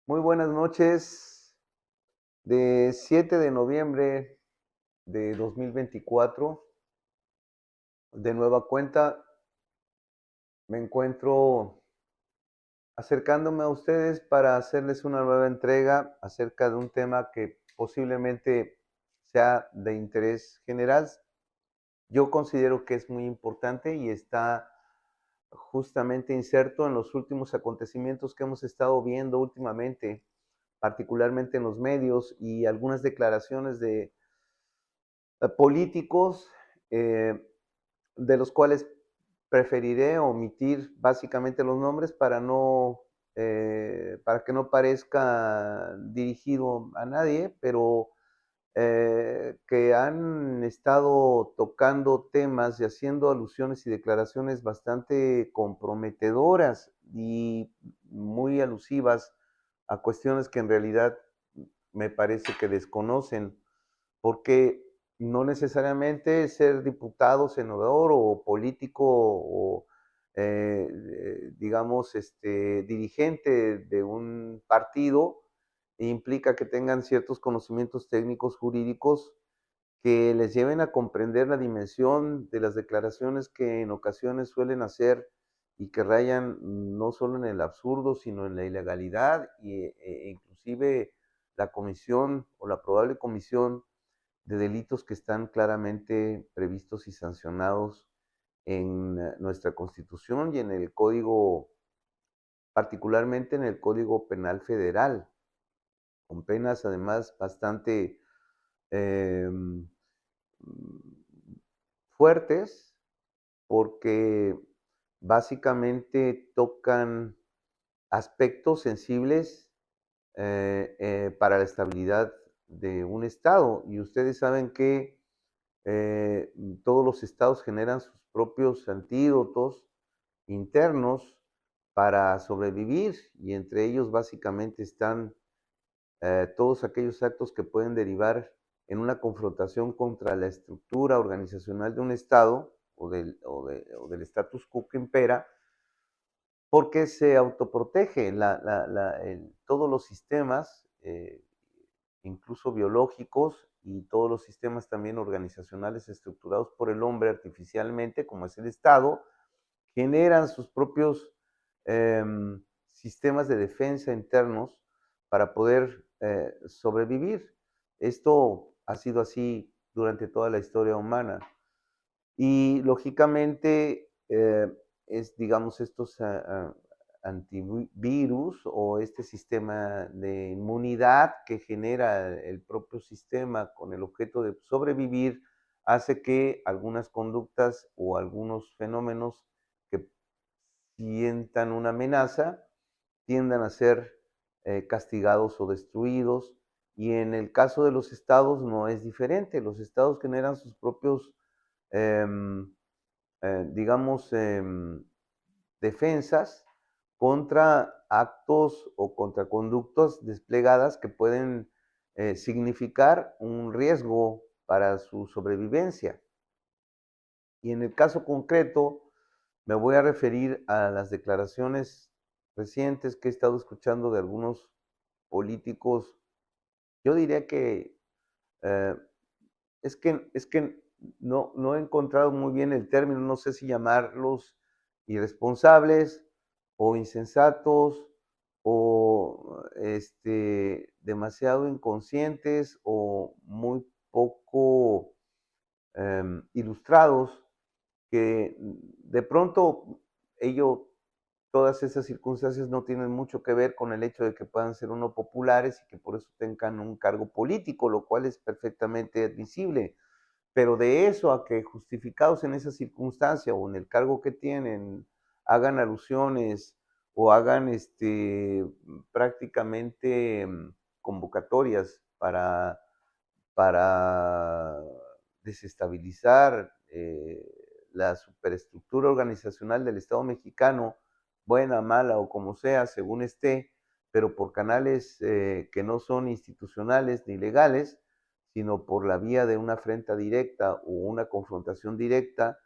Muy buenas noches. De 7 de noviembre de 2024, de nueva cuenta, me encuentro acercándome a ustedes para hacerles una nueva entrega acerca de un tema que posiblemente sea de interés general. Yo considero que es muy importante y está justamente inserto en los últimos acontecimientos que hemos estado viendo últimamente, particularmente en los medios y algunas declaraciones de políticos, de los cuales preferiré omitir básicamente los nombres para que no parezca dirigido a nadie, pero que han estado tocando temas y haciendo alusiones y declaraciones bastante comprometedoras y muy alusivas a cuestiones que en realidad me parece que desconocen, porque no necesariamente ser diputado, senador o político o, digamos, dirigente de un partido implica que tengan ciertos conocimientos técnicos jurídicos que les lleven a comprender la dimensión de las declaraciones que en ocasiones suelen hacer y que rayan no solo en el absurdo, sino en la ilegalidad e inclusive la comisión o la probable comisión de delitos que están claramente previstos y sancionados en nuestra Constitución y en el Código, particularmente en el Código Penal Federal, con penas además bastante eh, fuertes, porque básicamente tocan aspectos sensibles para la estabilidad de un Estado. Y ustedes saben que eh, todos los estados generan sus propios antídotos internos para sobrevivir y entre ellos básicamente están todos aquellos actos que pueden derivar en una confrontación contra la estructura organizacional de un estado o del status quo que impera, porque se autoprotege todos los sistemas, incluso biológicos, y todos los sistemas también organizacionales estructurados por el hombre artificialmente, como es el Estado, generan sus propios sistemas de defensa internos para poder sobrevivir. Esto ha sido así durante toda la historia humana. Y lógicamente es, digamos, estos antivirus o este sistema de inmunidad que genera el propio sistema con el objeto de sobrevivir, hace que algunas conductas o algunos fenómenos que sientan una amenaza tiendan a ser castigados o destruidos. Y en el caso de los estados no es diferente. Los estados generan sus propios eh, digamos, defensas contra actos o contra conductas desplegadas que pueden significar un riesgo para su sobrevivencia. Y en el caso concreto, me voy a referir a las declaraciones recientes que he estado escuchando de algunos políticos. Yo diría que eh, es que no he encontrado muy bien el término, no sé si llamarlos irresponsables o insensatos o demasiado inconscientes o muy poco ilustrados, que de pronto ello, todas esas circunstancias no tienen mucho que ver con el hecho de que puedan ser uno populares y que por eso tengan un cargo político, lo cual es perfectamente admisible. Pero de eso a que justificados en esa circunstancia o en el cargo que tienen, hagan alusiones o hagan prácticamente convocatorias para desestabilizar la superestructura organizacional del Estado mexicano, buena, mala o como sea, según esté, pero por canales que no son institucionales ni legales, sino por la vía de una afrenta directa o una confrontación directa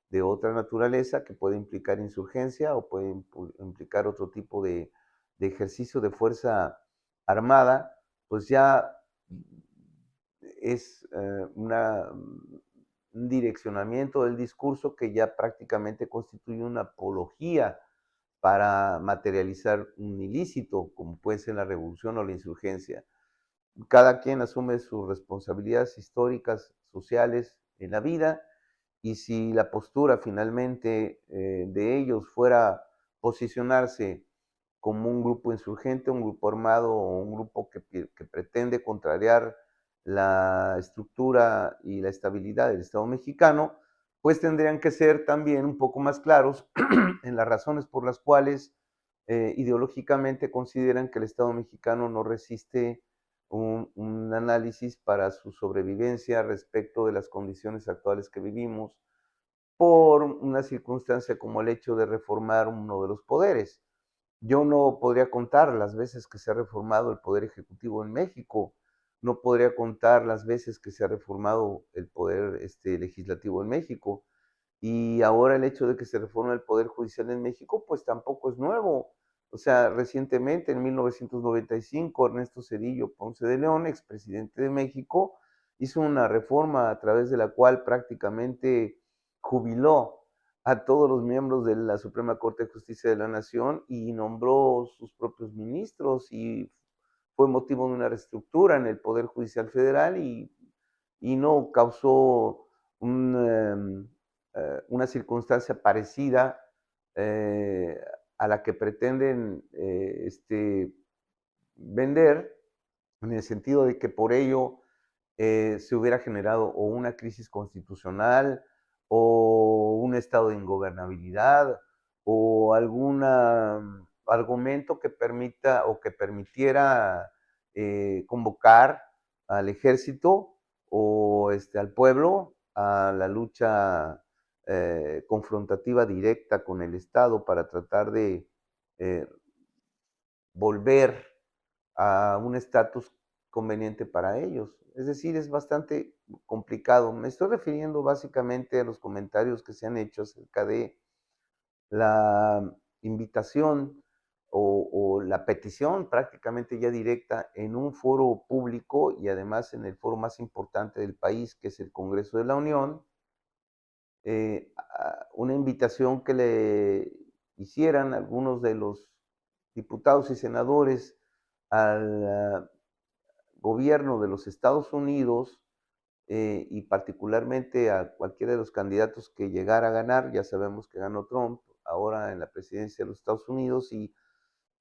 de otra naturaleza que puede implicar insurgencia o puede implicar otro tipo de ejercicio de fuerza armada, pues ya es un direccionamiento del discurso que ya prácticamente constituye una apología para materializar un ilícito, como puede ser la revolución o la insurgencia. Cada quien asume sus responsabilidades históricas, sociales en la vida, y si la postura finalmente de ellos fuera posicionarse como un grupo insurgente, un grupo armado o un grupo que pretende contrariar la estructura y la estabilidad del Estado mexicano, pues tendrían que ser también un poco más claros en las razones por las cuales ideológicamente consideran que el Estado mexicano no resiste un análisis para su sobrevivencia respecto de las condiciones actuales que vivimos por una circunstancia como el hecho de reformar uno de los poderes. Yo no podría contar las veces que se ha reformado el Poder Ejecutivo en México, no podría contar las veces que se ha reformado el Poder Legislativo en México. Y ahora el hecho de que se reforme el Poder Judicial en México, pues tampoco es nuevo. O sea, recientemente, en 1995, Ernesto Zedillo Ponce de León, expresidente de México, hizo una reforma a través de la cual prácticamente jubiló a todos los miembros de la Suprema Corte de Justicia de la Nación y nombró sus propios ministros y fue motivo de una reestructura en el Poder Judicial Federal y no causó una circunstancia parecida a la que pretenden vender, en el sentido de que por ello se hubiera generado o una crisis constitucional o un estado de ingobernabilidad o algún argumento que permita o que permitiera convocar al ejército o al pueblo a la lucha confrontativa directa con el Estado para tratar de eh, volver a un estatus conveniente para ellos. Es decir, es bastante complicado. Me estoy refiriendo básicamente a los comentarios que se han hecho acerca de la invitación o la petición prácticamente ya directa en un foro público y además en el foro más importante del país, que es el Congreso de la Unión, una invitación que le hicieran algunos de los diputados y senadores al gobierno de los Estados Unidos y particularmente a cualquiera de los candidatos que llegara a ganar. Ya sabemos que ganó Trump ahora en la presidencia de los Estados Unidos y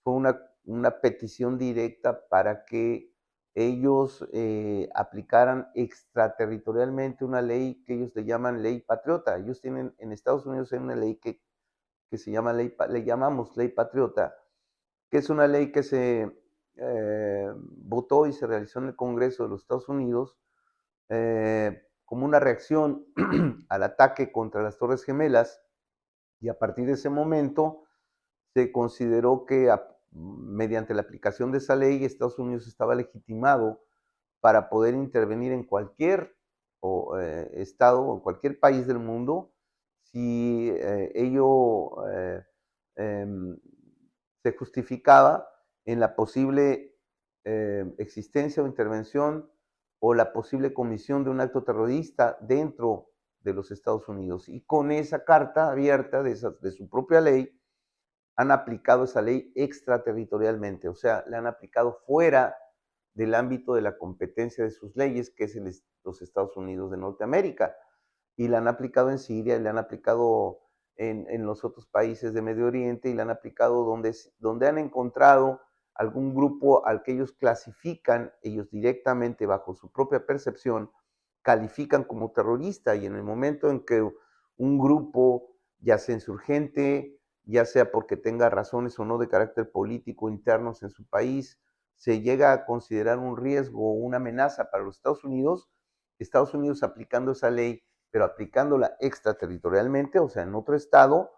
fue una petición directa para que ellos aplicaran extraterritorialmente una ley que ellos le llaman ley patriota. Ellos tienen, en Estados Unidos hay una ley que se llama le llamamos ley patriota, que es una ley que se votó y se realizó en el Congreso de los Estados Unidos como una reacción al ataque contra las Torres Gemelas, y a partir de ese momento se consideró que mediante la aplicación de esa ley Estados Unidos estaba legitimado para poder intervenir en cualquier estado o en cualquier país del mundo si ello eh, se justificaba en la posible existencia o intervención o la posible comisión de un acto terrorista dentro de los Estados Unidos. Y con esa carta abierta de su propia ley, han aplicado esa ley extraterritorialmente, o sea, la han aplicado fuera del ámbito de la competencia de sus leyes, que es los Estados Unidos de Norteamérica. Y la han aplicado en Siria, y la han aplicado en los otros países de Medio Oriente, y la han aplicado donde han encontrado algún grupo al que ellos clasifican, ellos directamente bajo su propia percepción, califican como terrorista. Y en el momento en que un grupo, ya sea insurgente, ya sea porque tenga razones o no de carácter político internos en su país, se llega a considerar un riesgo o una amenaza para los Estados Unidos aplicando esa ley, pero aplicándola extraterritorialmente, o sea, en otro estado,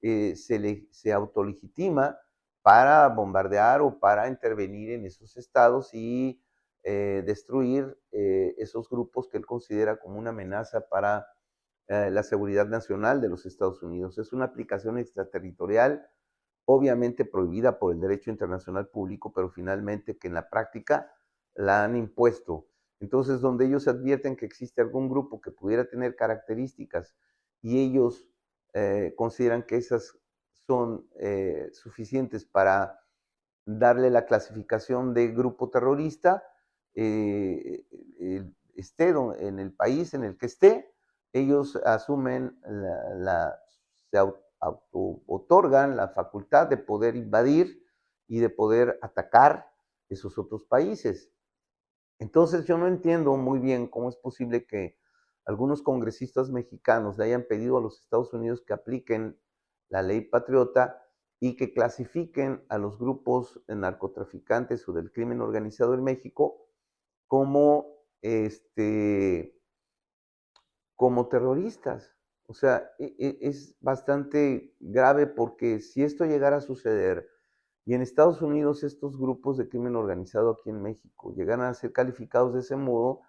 se autolegitima para bombardear o para intervenir en esos estados y destruir esos grupos que él considera como una amenaza para la seguridad nacional de los Estados Unidos. Es una aplicación extraterritorial obviamente prohibida por el derecho internacional público, pero finalmente que en la práctica la han impuesto. Entonces, donde ellos advierten que existe algún grupo que pudiera tener características y ellos consideran que esas son suficientes para darle la clasificación de grupo terrorista, esté en el país en el que esté, ellos asumen, se otorgan la facultad de poder invadir y de poder atacar esos otros países. Entonces yo no entiendo muy bien cómo es posible que algunos congresistas mexicanos le hayan pedido a los Estados Unidos que apliquen la ley patriota y que clasifiquen a los grupos narcotraficantes o del crimen organizado en México como, como terroristas. O sea, es bastante grave porque si esto llegara a suceder y en Estados Unidos estos grupos de crimen organizado aquí en México llegaran a ser calificados de ese modo,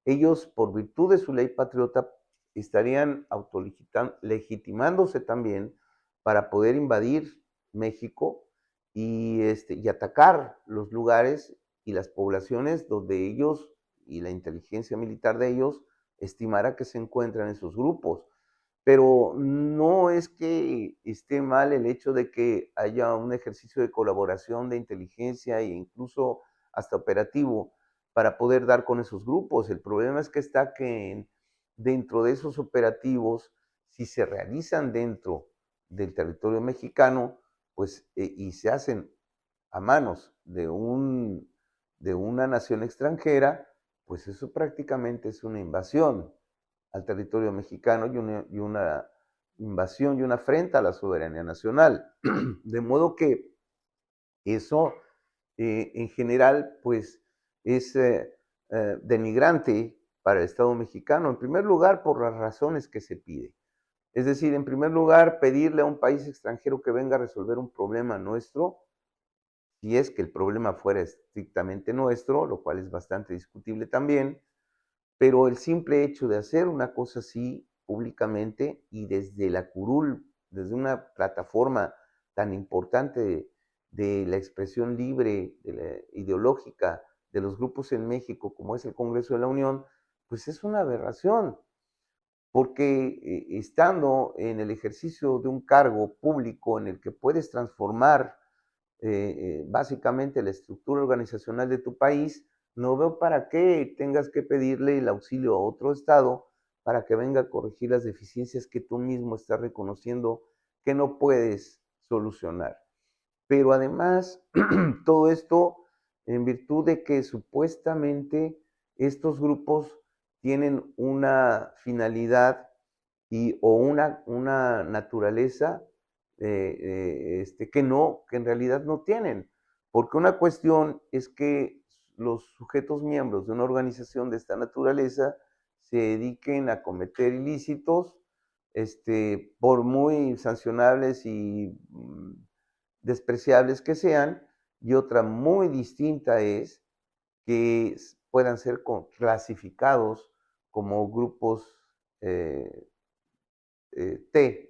ellos, por virtud de su ley patriota, estarían autolegitimándose también para poder invadir México y atacar los lugares y las poblaciones donde ellos y la inteligencia militar de ellos estimara que se encuentran esos grupos. Pero no es que esté mal el hecho de que haya un ejercicio de colaboración de inteligencia e incluso hasta operativo para poder dar con esos grupos. El problema es que está que dentro de esos operativos, si se realizan dentro del territorio mexicano, pues y se hacen a manos de una nación extranjera, pues eso prácticamente es una invasión al territorio mexicano y una invasión y una afrenta a la soberanía nacional. De modo que eso en general pues es denigrante para el Estado mexicano, en primer lugar por las razones que se pide. Es decir, en primer lugar, pedirle a un país extranjero que venga a resolver un problema nuestro, si es que el problema fuera estrictamente nuestro, lo cual es bastante discutible también, pero el simple hecho de hacer una cosa así públicamente y desde la curul, desde una plataforma tan importante de la expresión libre, de la ideológica de los grupos en México, como es el Congreso de la Unión, pues es una aberración, porque estando en el ejercicio de un cargo público en el que puedes transformar básicamente la estructura organizacional de tu país, no veo para qué tengas que pedirle el auxilio a otro Estado para que venga a corregir las deficiencias que tú mismo estás reconociendo que no puedes solucionar. Pero además, todo esto en virtud de que supuestamente estos grupos tienen una finalidad o una naturaleza que en realidad no tienen. Porque una cuestión es que los sujetos miembros de una organización de esta naturaleza se dediquen a cometer ilícitos, por muy sancionables y despreciables que sean, y otra muy distinta es que puedan ser clasificados como grupos T.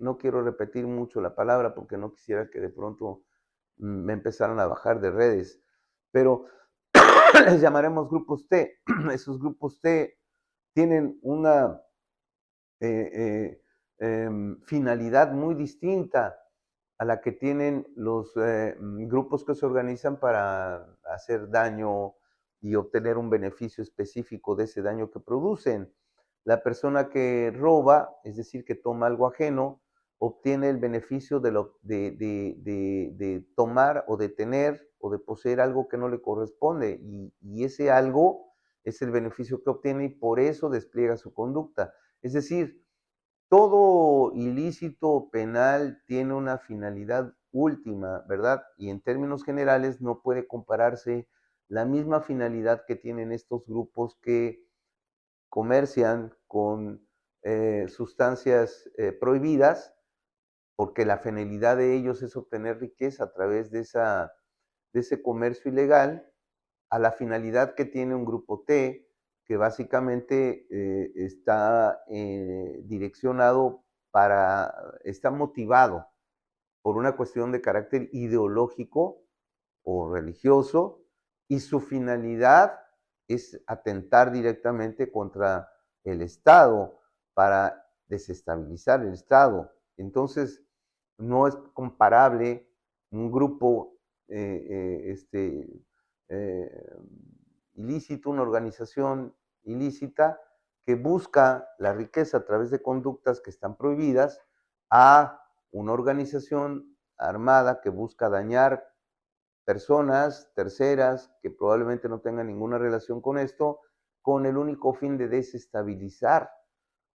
No quiero repetir mucho la palabra porque no quisiera que de pronto me empezaran a bajar de redes, pero les llamaremos grupos T. Esos grupos T tienen una finalidad muy distinta a la que tienen los grupos que se organizan para hacer daño y obtener un beneficio específico de ese daño que producen. La persona que roba, es decir, que toma algo ajeno, obtiene el beneficio de tomar o de tener o de poseer algo que no le corresponde y ese algo es el beneficio que obtiene y por eso despliega su conducta. Es decir, todo ilícito penal tiene una finalidad última, ¿verdad? Y en términos generales no puede compararse la misma finalidad que tienen estos grupos que comercian con sustancias prohibidas, porque la finalidad de ellos es obtener riqueza a través de ese comercio ilegal, a la finalidad que tiene un grupo T, que básicamente está direccionado está motivado por una cuestión de carácter ideológico o religioso, y su finalidad es atentar directamente contra el Estado para desestabilizar el Estado. Entonces, no es comparable un grupo eh, ilícito, una organización ilícita que busca la riqueza a través de conductas que están prohibidas, a una organización armada que busca dañar personas terceras que probablemente no tengan ninguna relación con esto, con el único fin de desestabilizar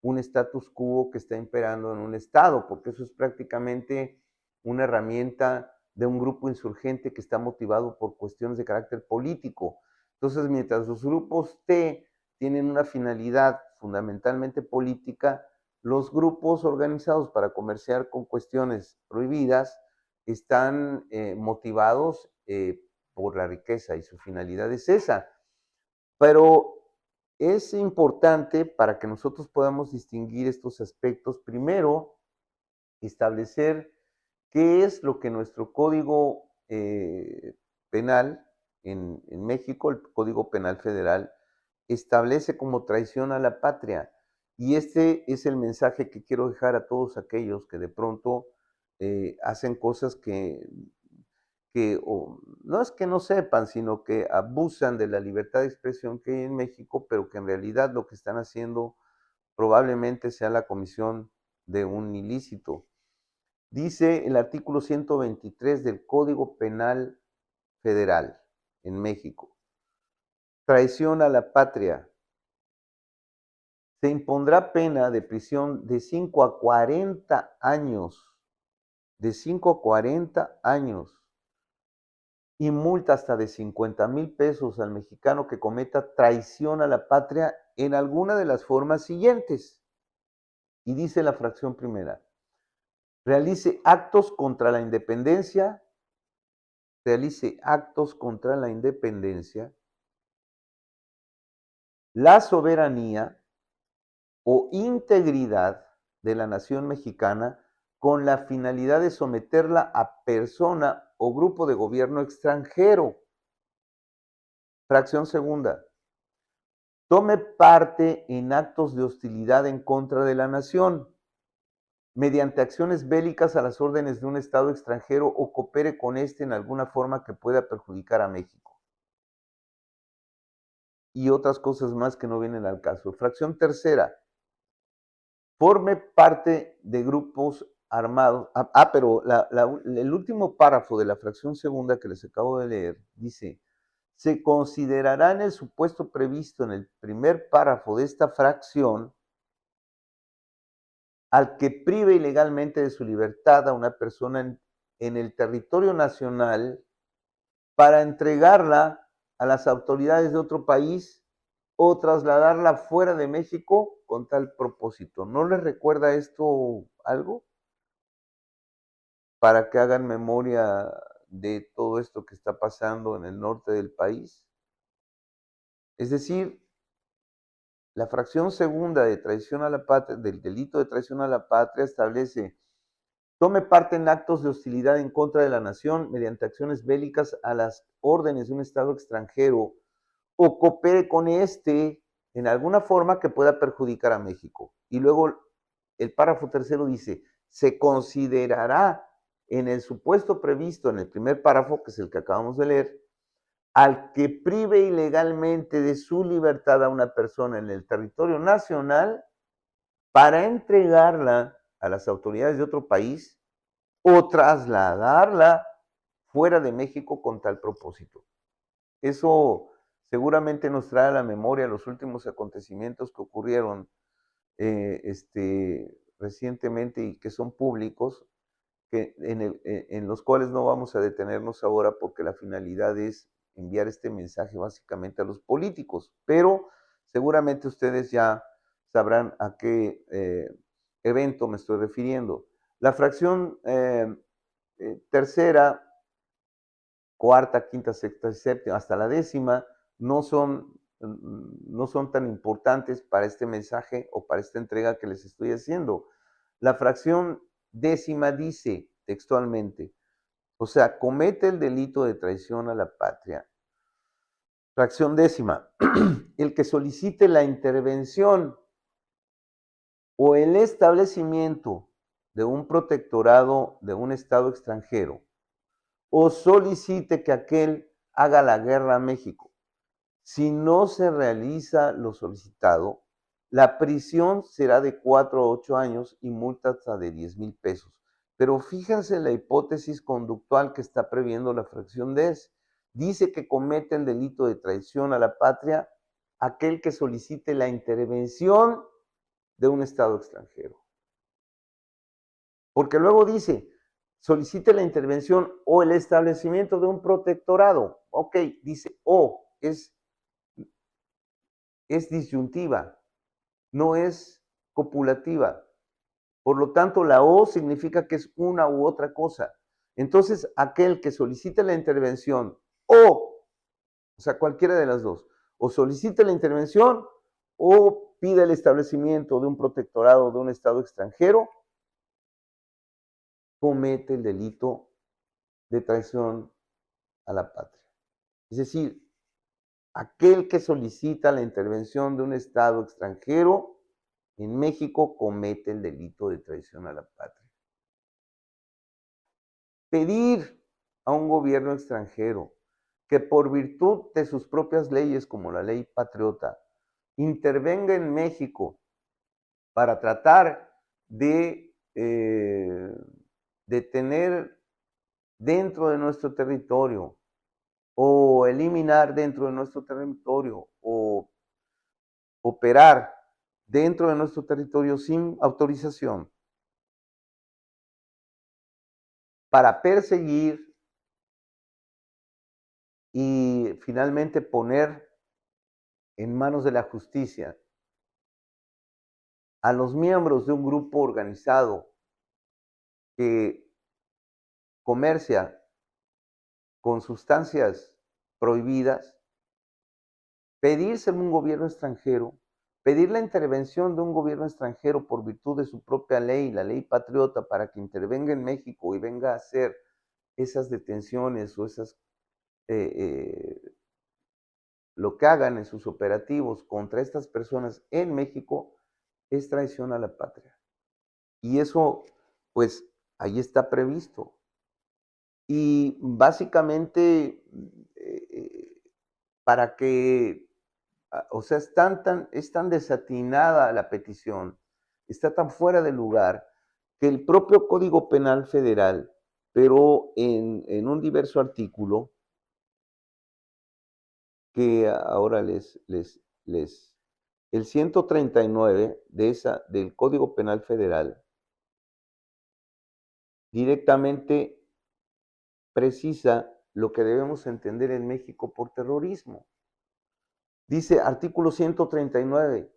un status quo que está imperando en un estado, porque eso es prácticamente una herramienta de un grupo insurgente que está motivado por cuestiones de carácter político. Entonces, mientras los grupos T tienen una finalidad fundamentalmente política, los grupos organizados para comerciar con cuestiones prohibidas están motivados por la riqueza y su finalidad es esa. Pero es importante para que nosotros podamos distinguir estos aspectos, primero, establecer qué es lo que nuestro código penal en México, el Código Penal Federal, establece como traición a la patria. Y este es el mensaje que quiero dejar a todos aquellos que de pronto hacen cosas que no es que no sepan, sino que abusan de la libertad de expresión que hay en México, pero que en realidad lo que están haciendo probablemente sea la comisión de un ilícito. Dice el artículo 123 del Código Penal Federal en México: traición a la patria. Se impondrá pena de prisión de 5 a 40 años, de 5 a 40 años, y multa hasta de 50,000 pesos al mexicano que cometa traición a la patria en alguna de las formas siguientes. Y dice la fracción primera: realice actos contra la independencia, la soberanía o integridad de la nación mexicana con la finalidad de someterla a persona o grupo de gobierno extranjero. Fracción segunda: tome parte en actos de hostilidad en contra de la nación, mediante acciones bélicas a las órdenes de un Estado extranjero o coopere con éste en alguna forma que pueda perjudicar a México. Y otras cosas más que no vienen al caso. Fracción tercera: forme parte de grupos armados. Pero el último párrafo de la fracción segunda que les acabo de leer dice: se considerará en el supuesto previsto en el primer párrafo de esta fracción al que prive ilegalmente de su libertad a una persona en el territorio nacional para entregarla a las autoridades de otro país o trasladarla fuera de México con tal propósito. ¿No les recuerda esto algo? Para que hagan memoria de todo esto que está pasando en el norte del país. Es decir, la fracción segunda de traición a la patria, del delito de traición a la patria, establece: tome parte en actos de hostilidad en contra de la nación mediante acciones bélicas a las órdenes de un Estado extranjero o coopere con éste en alguna forma que pueda perjudicar a México. Y luego el párrafo tercero dice: se considerará en el supuesto previsto en el primer párrafo, que es el que acabamos de leer, al que prive ilegalmente de su libertad a una persona en el territorio nacional para entregarla a las autoridades de otro país o trasladarla fuera de México con tal propósito. Eso seguramente nos trae a la memoria los últimos acontecimientos que ocurrieron recientemente y que son públicos, en los cuales no vamos a detenernos ahora porque la finalidad es enviar este mensaje básicamente a los políticos, pero seguramente ustedes ya sabrán a qué evento me estoy refiriendo. La fracción tercera, cuarta, quinta, sexta, séptima, hasta la décima, no son tan importantes para este mensaje o para esta entrega que les estoy haciendo. La fracción décima dice: textualmente. O sea, comete el delito de traición a la patria. Fracción décima, el que solicite la intervención o el establecimiento de un protectorado de un Estado extranjero, o solicite que aquel haga la guerra a México. Si no se realiza lo solicitado, la prisión será de 4 a 8 años y multa hasta de 10,000 pesos. Pero fíjense la hipótesis conductual que está previendo la fracción D. Dice que comete el delito de traición a la patria aquel que solicite la intervención de un Estado extranjero. Porque luego dice, solicite la intervención o el establecimiento de un protectorado. Ok, dice o, es disyuntiva, no es copulativa. Por lo tanto, la o significa que es una u otra cosa. Entonces, aquel que solicite la intervención o sea, cualquiera de las dos, o solicite la intervención o pide el establecimiento de un protectorado de un Estado extranjero, comete el delito de traición a la patria. Es decir, aquel que solicita la intervención de un Estado extranjero en México comete el delito de traición a la patria. Pedir a un gobierno extranjero que por virtud de sus propias leyes, como la ley patriota, intervenga en México para tratar de detener dentro de nuestro territorio o eliminar dentro de nuestro territorio o operar dentro de nuestro territorio sin autorización para perseguir y finalmente poner en manos de la justicia a los miembros de un grupo organizado que comercia con sustancias prohibidas, pedírselo a un gobierno extranjero, pedir la intervención de un gobierno extranjero por virtud de su propia ley, la ley patriota, para que intervenga en México y venga a hacer esas detenciones o esas lo que hagan en sus operativos contra estas personas en México es traición a la patria. Y eso, pues, ahí está previsto. Y básicamente, para que, o sea, es tan desatinada la petición, está tan fuera de lugar, que el propio Código Penal Federal, pero en un diverso artículo, que ahora el 139 del Código Penal Federal directamente precisa lo que debemos entender en México por terrorismo. Dice artículo 139,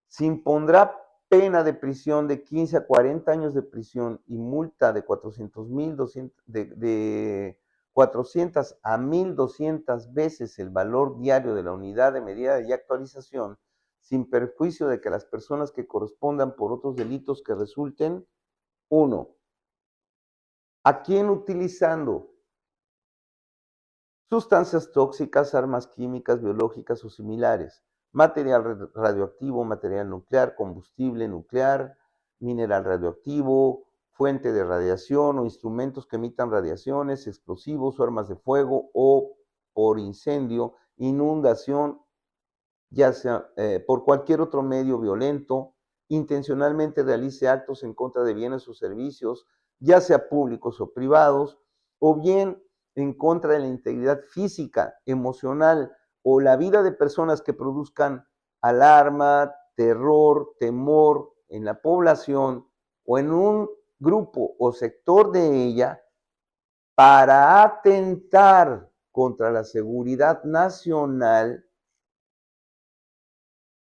se impondrá pena de prisión de 15 a 40 años de prisión y multa de 400 a 1,200 veces el valor diario de la unidad de medida y actualización, sin perjuicio de que las personas que correspondan por otros delitos que resulten, 1. ¿A quién utilizando? Sustancias tóxicas, armas químicas, biológicas o similares, material radioactivo, material nuclear, combustible nuclear, mineral radioactivo, fuente de radiación o instrumentos que emitan radiaciones, explosivos o armas de fuego o por incendio, inundación, ya sea por cualquier otro medio violento, intencionalmente realice actos en contra de bienes o servicios, ya sea públicos o privados, o bien en contra de la integridad física, emocional o la vida de personas que produzcan alarma, terror, temor en la población o en un grupo o sector de ella para atentar contra la seguridad nacional,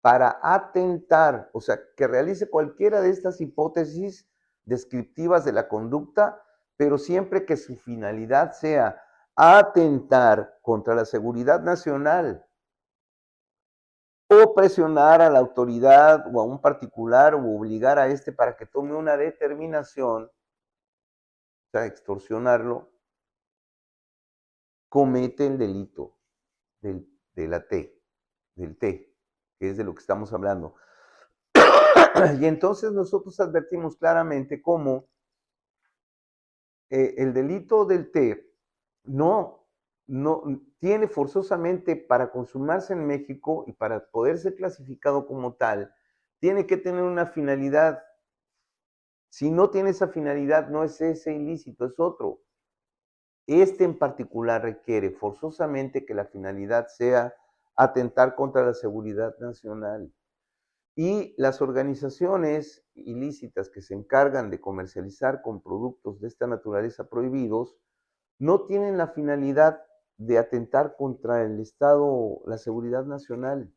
para atentar, o sea, que realice cualquiera de estas hipótesis descriptivas de la conducta, pero siempre que su finalidad sea atentar contra la seguridad nacional o presionar a la autoridad o a un particular o obligar a este para que tome una determinación, o extorsionarlo, comete el delito de la T, del T, que es de lo que estamos hablando. Y entonces nosotros advertimos claramente cómo el delito del T no tiene forzosamente para consumarse en México y para poder ser clasificado como tal, tiene que tener una finalidad. Si no tiene esa finalidad, no es ese ilícito, es otro. Este en particular requiere forzosamente que la finalidad sea atentar contra la seguridad nacional. Y las organizaciones ilícitas que se encargan de comercializar con productos de esta naturaleza prohibidos no tienen la finalidad de atentar contra el Estado, la seguridad nacional.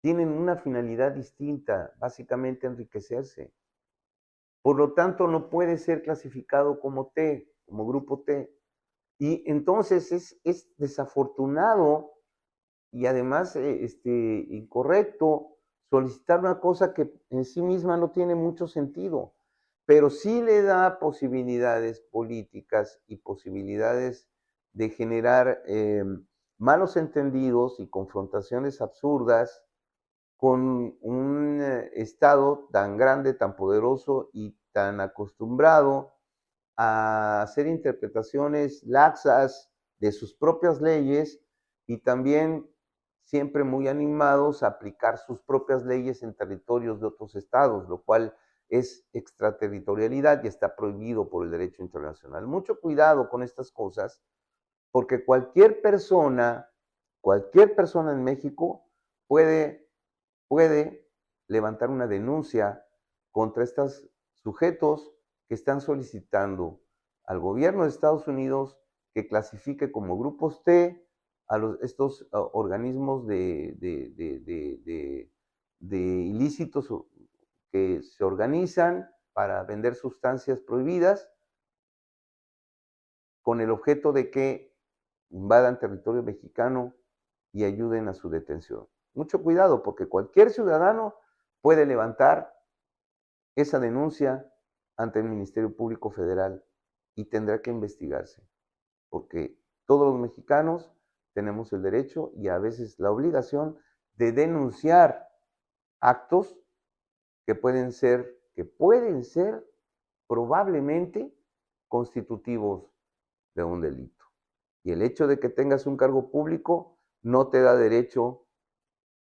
Tienen una finalidad distinta, básicamente enriquecerse. Por lo tanto, no puede ser clasificado como T, como grupo T. Y entonces es desafortunado y además incorrecto solicitar una cosa que en sí misma no tiene mucho sentido, pero sí le da posibilidades políticas y posibilidades de generar malos entendidos y confrontaciones absurdas con un Estado tan grande, tan poderoso y tan acostumbrado a hacer interpretaciones laxas de sus propias leyes y también siempre muy animados a aplicar sus propias leyes en territorios de otros estados, lo cual es extraterritorialidad y está prohibido por el derecho internacional. Mucho cuidado con estas cosas, porque cualquier persona en México puede levantar una denuncia contra estos sujetos que están solicitando al gobierno de Estados Unidos que clasifique como grupos T a estos organismos de ilícitos que se organizan para vender sustancias prohibidas con el objeto de que invadan territorio mexicano y ayuden a su detención. Mucho cuidado, porque cualquier ciudadano puede levantar esa denuncia ante el Ministerio Público Federal y tendrá que investigarse, porque todos los mexicanos tenemos el derecho y a veces la obligación de denunciar actos que pueden ser probablemente constitutivos de un delito. Y el hecho de que tengas un cargo público no te da derecho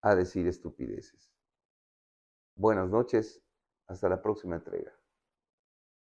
a decir estupideces. Buenas noches, hasta la próxima entrega.